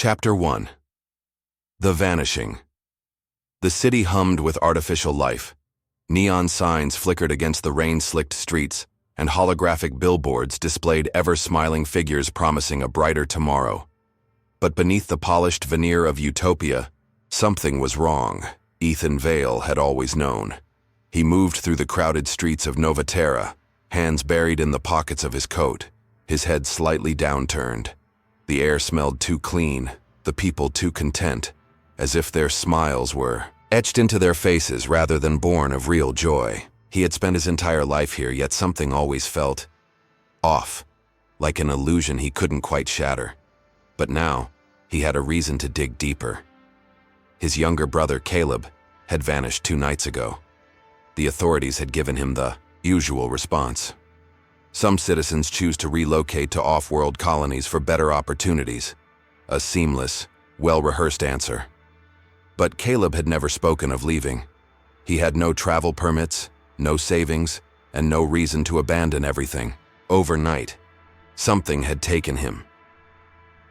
Chapter 1. The Vanishing. The city hummed with artificial life. Neon signs flickered against the rain-slicked streets, and holographic billboards displayed ever-smiling figures promising a brighter tomorrow. But beneath the polished veneer of utopia, something was wrong. Ethan Vale had always known. He moved through the crowded streets of Nova Terra, hands buried in the pockets of his coat, his head slightly downturned. The air smelled too clean, the people too content, as if their smiles were etched into their faces rather than born of real joy. He had spent his entire life here, yet something always felt off, like an illusion he couldn't quite shatter. But now, he had a reason to dig deeper. His younger brother, Caleb, had vanished 2 nights ago. The authorities had given him the usual response. Some citizens choose to relocate to off-world colonies for better opportunities. A seamless, well-rehearsed answer. But Caleb had never spoken of leaving. He had no travel permits, no savings, and no reason to abandon everything. Overnight, something had taken him.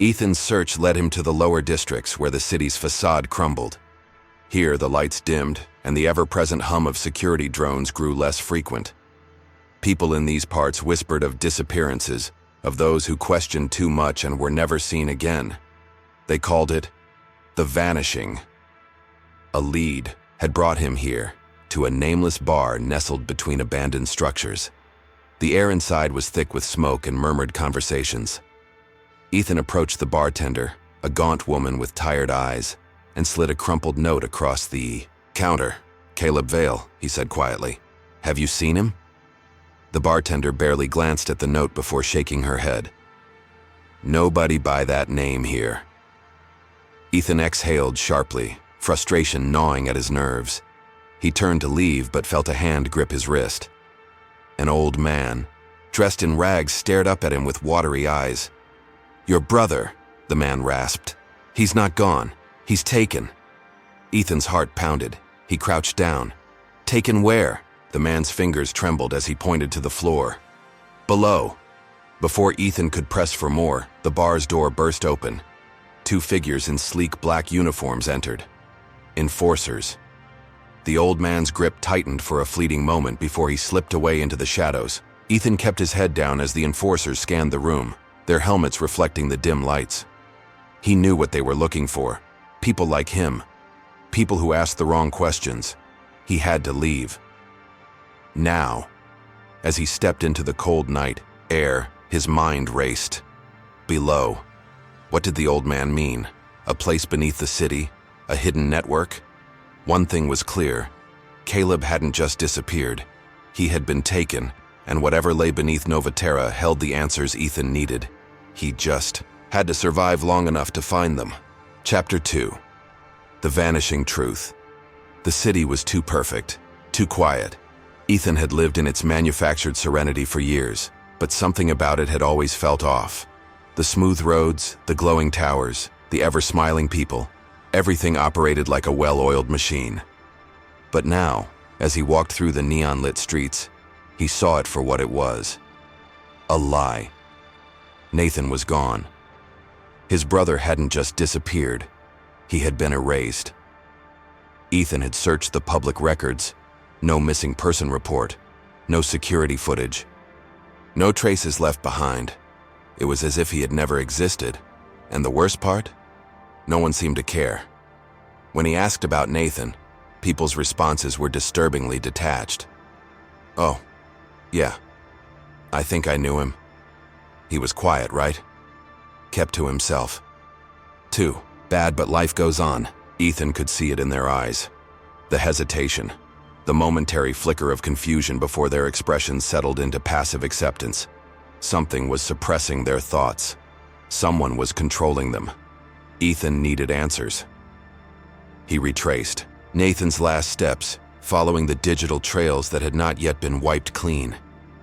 Ethan's search led him to the lower districts where the city's facade crumbled. Here, the lights dimmed, and the ever-present hum of security drones grew less frequent. People in these parts whispered of disappearances, of those who questioned too much and were never seen again. They called it the vanishing. A lead had brought him here, to a nameless bar nestled between abandoned structures. The air inside was thick with smoke and murmured conversations. Ethan approached the bartender, a gaunt woman with tired eyes, and slid a crumpled note across the counter. "Caleb Vale," he said quietly. "Have you seen him?" The bartender barely glanced at the note before shaking her head. "Nobody by that name here." Ethan exhaled sharply, frustration gnawing at his nerves. He turned to leave but felt a hand grip his wrist. An old man, dressed in rags, stared up at him with watery eyes. "Your brother," the man rasped. "He's not gone. He's taken." Ethan's heart pounded. He crouched down. "Taken where?" The man's fingers trembled as he pointed to the floor. "Below." Before Ethan could press for more, the bar's door burst open. 2 figures in sleek black uniforms entered. Enforcers. The old man's grip tightened for a fleeting moment before he slipped away into the shadows. Ethan kept his head down as the enforcers scanned the room, their helmets reflecting the dim lights. He knew what they were looking for. People like him. People who asked the wrong questions. He had to leave. Now, as he stepped into the cold night air, his mind raced. Below. What did the old man mean? A place beneath the city? A hidden network? One thing was clear. Caleb hadn't just disappeared. He had been taken, and whatever lay beneath Nova Terra held the answers Ethan needed. He just had to survive long enough to find them. Chapter 2. The Vanishing Truth. The city was too perfect, too quiet. Ethan had lived in its manufactured serenity for years, but something about it had always felt off. The smooth roads, the glowing towers, the ever-smiling people, everything operated like a well-oiled machine. But now, as he walked through the neon-lit streets, he saw it for what it was. A lie. Nathan was gone. His brother hadn't just disappeared, he had been erased. Ethan had searched the public records. No missing person report, no security footage, no traces left behind. It was as if he had never existed. And the worst part? No one seemed to care. When he asked about Nathan, people's responses were disturbingly detached. "Oh, yeah, I think I knew him. He was quiet, right?" Kept to himself. Too bad, but life goes on. Ethan could see it in their eyes. The hesitation. The momentary flicker of confusion before their expressions settled into passive acceptance. Something was suppressing their thoughts. Someone was controlling them. Ethan needed answers. He retraced Nathan's last steps, following the digital trails that had not yet been wiped clean.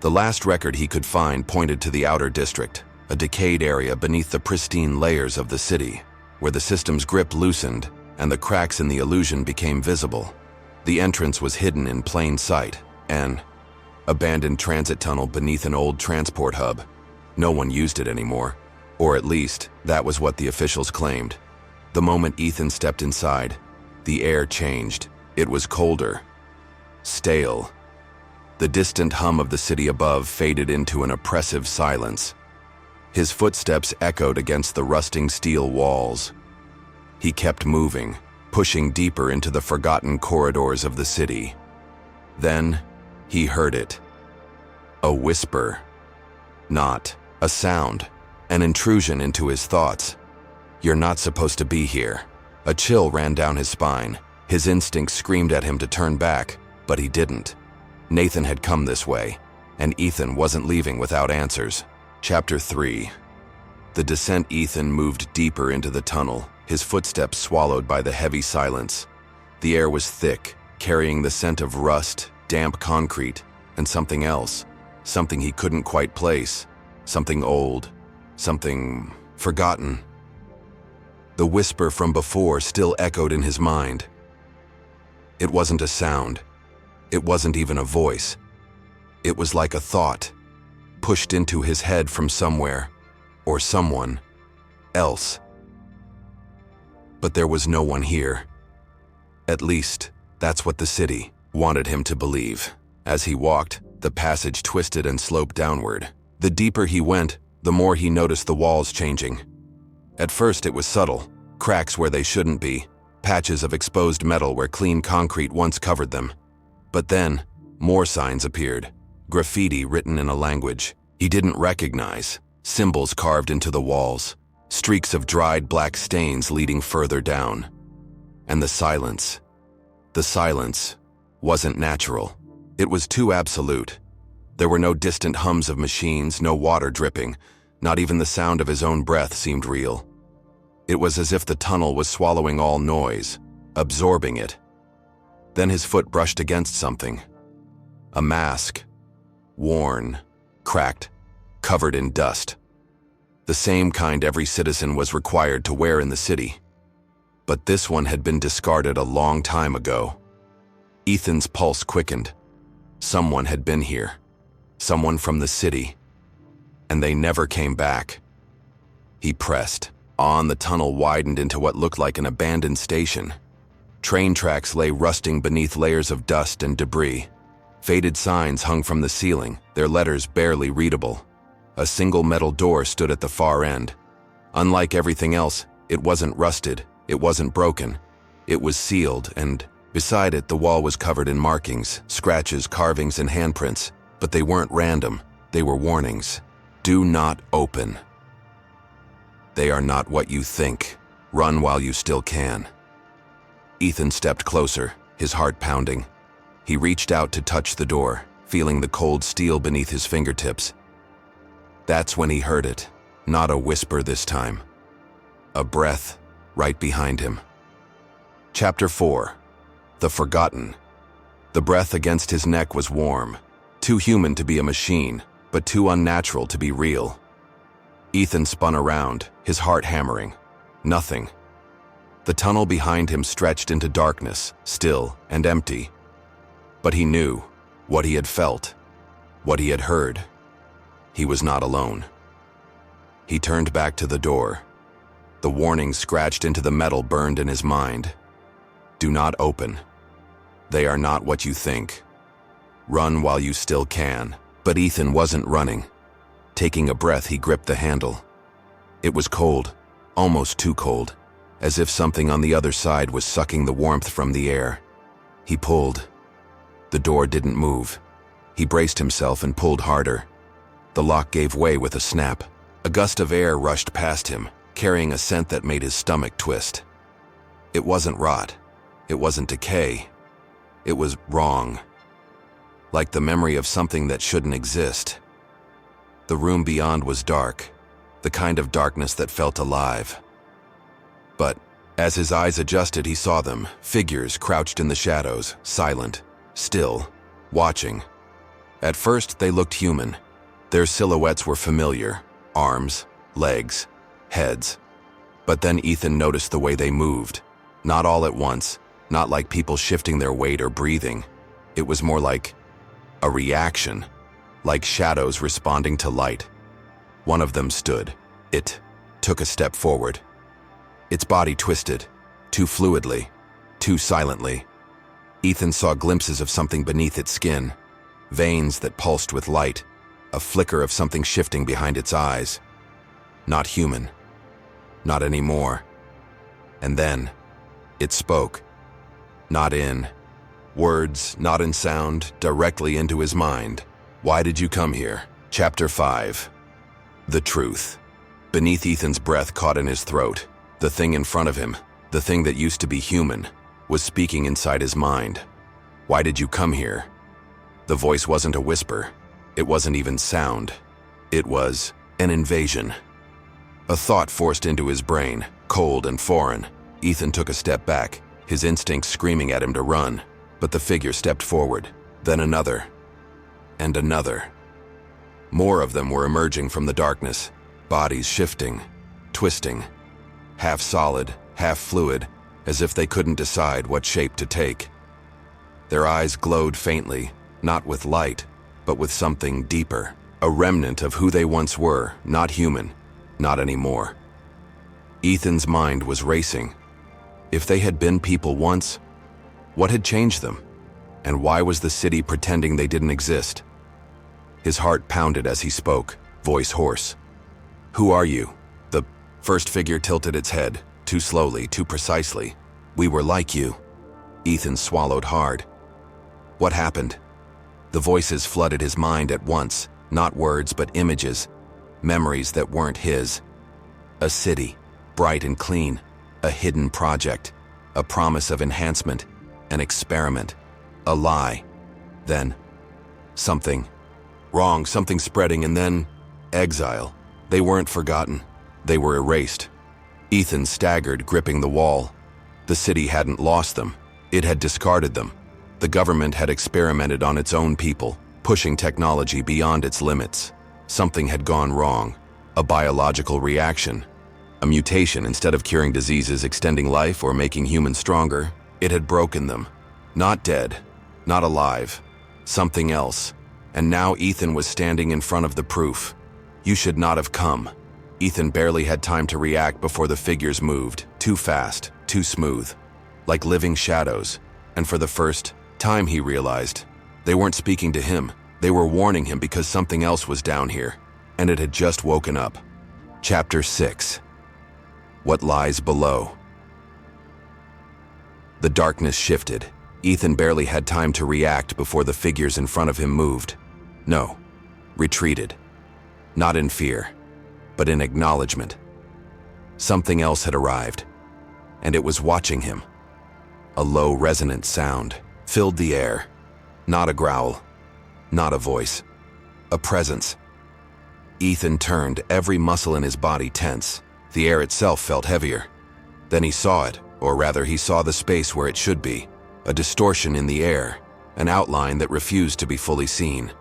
The last record he could find pointed to the outer district, a decayed area beneath the pristine layers of the city, where the system's grip loosened and the cracks in the illusion became visible. The entrance was hidden in plain sight, an abandoned transit tunnel beneath an old transport hub. No one used it anymore. Or at least, that was what the officials claimed. The moment Ethan stepped inside, the air changed. It was colder, stale. The distant hum of the city above faded into an oppressive silence. His footsteps echoed against the rusting steel walls. He kept moving, pushing deeper into the forgotten corridors of the city. Then, he heard it. A whisper. Not a sound. An intrusion into his thoughts. "You're not supposed to be here." A chill ran down his spine. His instincts screamed at him to turn back, but he didn't. Nathan had come this way, and Ethan wasn't leaving without answers. Chapter 3. The descent. Ethan moved deeper into the tunnel, his footsteps swallowed by the heavy silence. The air was thick, carrying the scent of rust, damp concrete, and something else. Something he couldn't quite place. Something old. Something forgotten. The whisper from before still echoed in his mind. It wasn't a sound. It wasn't even a voice. It was like a thought, pushed into his head from somewhere, or someone else. But there was no one here. At least, that's what the city wanted him to believe. As he walked, the passage twisted and sloped downward. The deeper he went, the more he noticed the walls changing. At first it was subtle, cracks where they shouldn't be, patches of exposed metal where clean concrete once covered them. But then, more signs appeared, graffiti written in a language he didn't recognize, symbols carved into the walls, streaks of dried black stains leading further down. And the silence wasn't natural. It was too absolute. There were no distant hums of machines, no water dripping. Not even the sound of his own breath seemed real. It was as if the tunnel was swallowing all noise, absorbing it. Then his foot brushed against something. A mask. Worn, cracked, covered in dust. The same kind every citizen was required to wear in the city. But this one had been discarded a long time ago. Ethan's pulse quickened. Someone had been here. Someone from the city. And they never came back. He pressed. On, the tunnel widened into what looked like an abandoned station. Train tracks lay rusting beneath layers of dust and debris. Faded signs hung from the ceiling, their letters barely readable. A single metal door stood at the far end. Unlike everything else, it wasn't rusted, it wasn't broken. It was sealed, and beside it the wall was covered in markings, scratches, carvings, and handprints. But they weren't random, they were warnings. Do not open. They are not what you think. Run while you still can. Ethan stepped closer, his heart pounding. He reached out to touch the door, feeling the cold steel beneath his fingertips. That's when he heard it. Not a whisper this time. A breath right behind him. Chapter 4. The Forgotten. The breath against his neck was warm. Too human to be a machine, but too unnatural to be real. Ethan spun around, his heart hammering. Nothing. The tunnel behind him stretched into darkness, still and empty. But he knew what he had felt, what he had heard. He was not alone. He turned back to the door. The warning scratched into the metal burned in his mind. Do not open. They are not what you think. Run while you still can. But Ethan wasn't running. Taking a breath, he gripped the handle. It was cold, almost too cold, as if something on the other side was sucking the warmth from the air. He pulled. The door didn't move. He braced himself and pulled harder. The lock gave way with a snap. A gust of air rushed past him, carrying a scent that made his stomach twist. It wasn't rot. It wasn't decay. It was wrong. Like the memory of something that shouldn't exist. The room beyond was dark, the kind of darkness that felt alive. But as his eyes adjusted, he saw them, figures crouched in the shadows, silent, still, watching. At first, they looked human. Their silhouettes were familiar, arms, legs, heads. But then Ethan noticed the way they moved. Not all at once, not like people shifting their weight or breathing. It was more like a reaction, like shadows responding to light. One of them stood. It took a step forward. Its body twisted, too fluidly, too silently. Ethan saw glimpses of something beneath its skin, veins that pulsed with light, a flicker of something shifting behind its eyes. Not human. Not anymore. And then, it spoke. Not in words, not in sound, directly into his mind. Why did you come here? Chapter 5. The truth. Beneath Ethan's breath caught in his throat, the thing in front of him, the thing that used to be human, was speaking inside his mind. Why did you come here? The voice wasn't a whisper. It wasn't even sound. It was an invasion. A thought forced into his brain, cold and foreign. Ethan took a step back, his instincts screaming at him to run. But the figure stepped forward, then another, and another. More of them were emerging from the darkness, bodies shifting, twisting, half solid, half fluid, as if they couldn't decide what shape to take. Their eyes glowed faintly, not with light, but with something deeper, a remnant of who they once were, not human, not anymore. Ethan's mind was racing. If they had been people once, what had changed them? And why was the city pretending they didn't exist? His heart pounded as he spoke, voice hoarse. Who are you? The first figure tilted its head, too slowly, too precisely. We were like you. Ethan swallowed hard. What happened? The voices flooded his mind at once, not words but images, memories that weren't his. A city, bright and clean, a hidden project, a promise of enhancement, an experiment, a lie. Then, something wrong, something spreading, and then exile. They weren't forgotten. They were erased. Ethan staggered, gripping the wall. The city hadn't lost them. It had discarded them. The government had experimented on its own people, pushing technology beyond its limits. Something had gone wrong. A biological reaction. A mutation. Instead of curing diseases, extending life, or making humans stronger, it had broken them. Not dead, not alive, something else. And now Ethan was standing in front of the proof. You should not have come. Ethan barely had time to react before the figures moved, too fast, too smooth, like living shadows. And for the first time he realized, they weren't speaking to him. They were warning him because something else was down here, and it had just woken up. Chapter 6. What lies below? The darkness shifted. Ethan barely had time to react before the figures in front of him moved. No, retreated. Not in fear, but in acknowledgement. Something else had arrived, and it was watching him. A low, resonant sound filled the air. Not a growl, not a voice, a presence. Ethan turned, every muscle in his body tense. The air itself felt heavier. Then he saw it, or rather he saw the space where it should be. A distortion in the air, an outline that refused to be fully seen.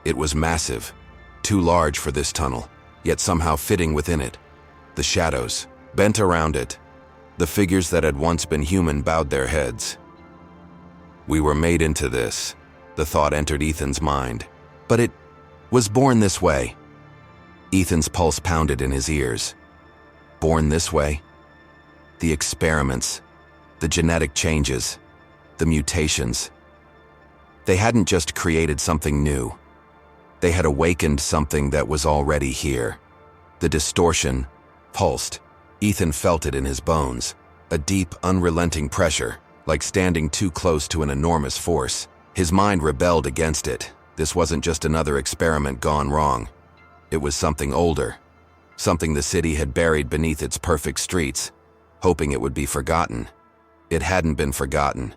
It was massive, too large for this tunnel, yet somehow fitting within it. The shadows, bent around it. The figures that had once been human bowed their heads. We were made into this, the thought entered Ethan's mind. But it was born this way. Ethan's pulse pounded in his ears. Born this way? The experiments, the genetic changes, the mutations. They hadn't just created something new. They had awakened something that was already here. The distortion pulsed. Ethan felt it in his bones. A deep, unrelenting pressure, like standing too close to an enormous force. His mind rebelled against it. This wasn't just another experiment gone wrong. It was something older. Something the city had buried beneath its perfect streets, hoping it would be forgotten. It hadn't been forgotten.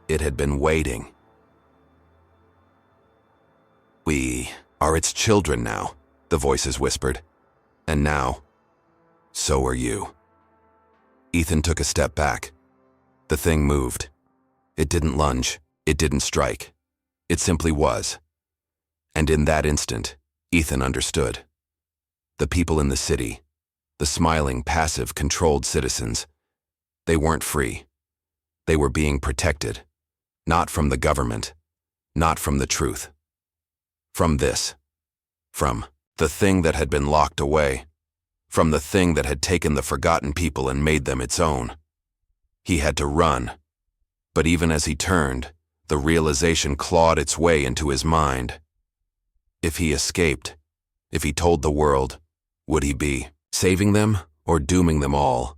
It had been waiting. We are its children now, the voices whispered. And now, so are you. Ethan took a step back. The thing moved. It didn't lunge. It didn't strike. It simply was. And in that instant, Ethan understood. The people in the city, the smiling, passive, controlled citizens, they weren't free. They were being protected. Not from the government. Not from the truth. From this. From the thing that had been locked away. from the thing that had taken the forgotten people and made them its own. He had to run. But even as he turned, the realization clawed its way into his mind. If he escaped, if he told the world, would he be saving them or dooming them all?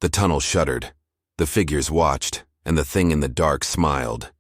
The tunnel shuddered, the figures watched, and the thing in the dark smiled.